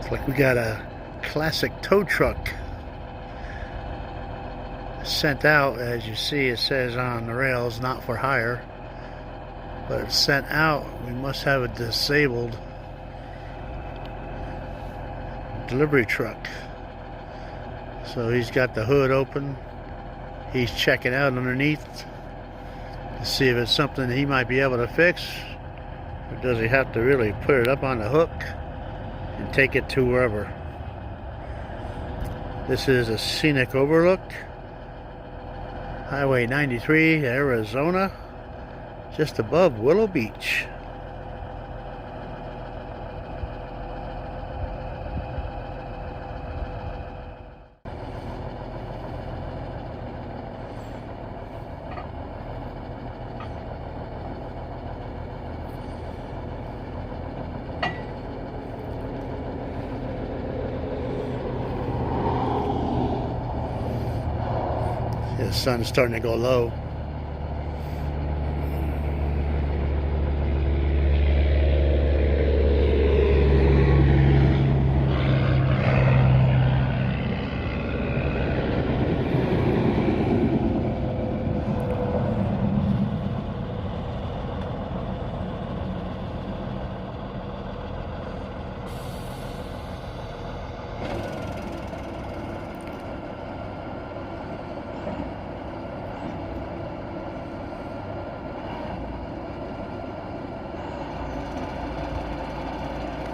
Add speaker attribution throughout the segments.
Speaker 1: Looks like we got a classic tow truck sent out. As you see, it says on the rails, not for hire, but it's sent out. We must have a disabled delivery truck. So he's got the hood open. He's checking out underneath to see if it's something he might be able to fix, or does he have to really put it up on the hook and take it to wherever. This is a scenic Overlook, Highway 93, Arizona, just above Willow Beach. The sun's starting to go low.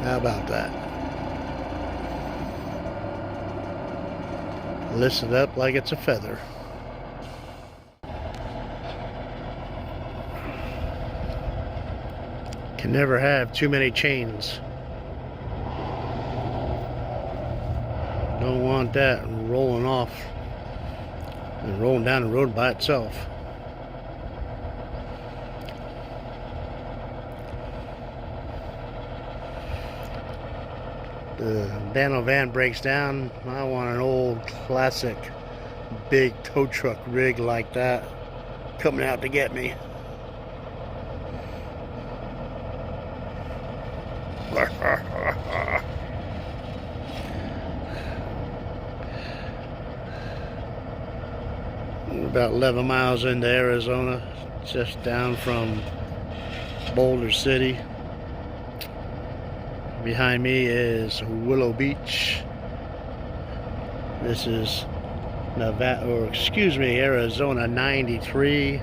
Speaker 1: How about that? Lifts it up like it's a feather. Can never have too many chains. Don't want that rolling off and rolling down the road by itself. The Dano van breaks down. I want an old classic big tow truck rig like that coming out to get me. We're about 11 miles into Arizona, just down from Boulder City. Behind me is Willow Beach. This is Arizona 93.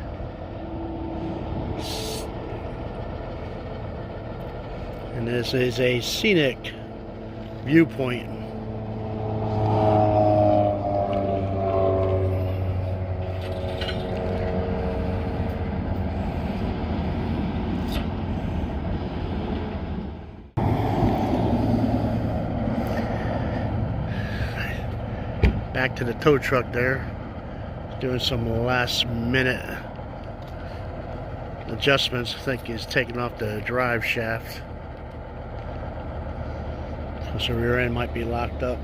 Speaker 1: And this is a scenic viewpoint. Back to the tow truck there, doing some last minute adjustments. I think he's taking off the drive shaft, so the rear end might be locked up.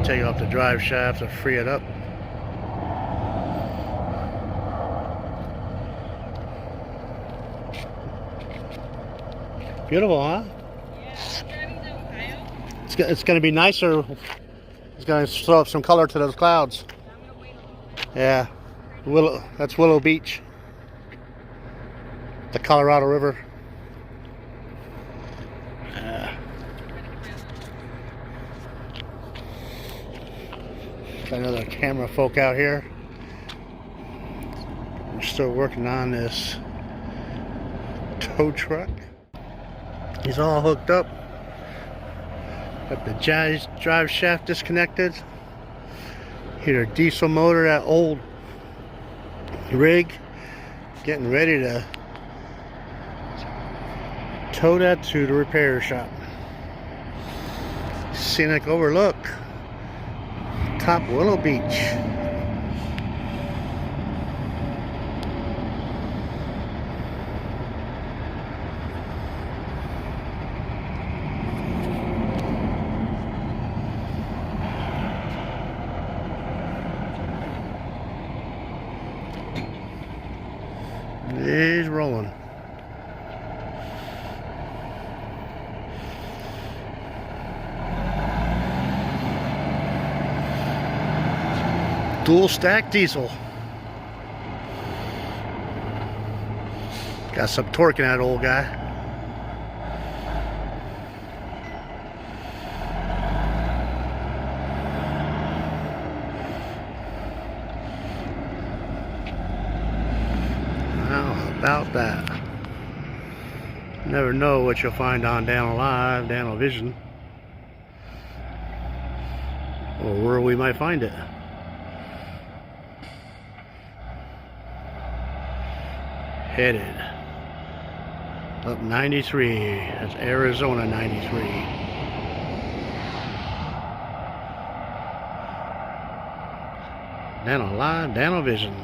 Speaker 1: Take off the drive shaft to free it up. Beautiful, huh? Yeah, it's going to be nicer. It's going to throw up some color to those clouds. Yeah, that's Willow Beach, the Colorado River. Got another camera folk out here. We're still working on this tow truck. He's all hooked up. Got the drive shaft disconnected. Here's a diesel motor, that old rig. Getting ready to tow that to the repair shop. Scenic Overlook, top Willow Beach. He's rolling. Dual stack diesel. Got some torque in that old guy. How about that? Never know what you'll find on Down Alive, Down Vision, or where we might find it. Headed up 93. That's Arizona 93. Down Alive, Down Vision.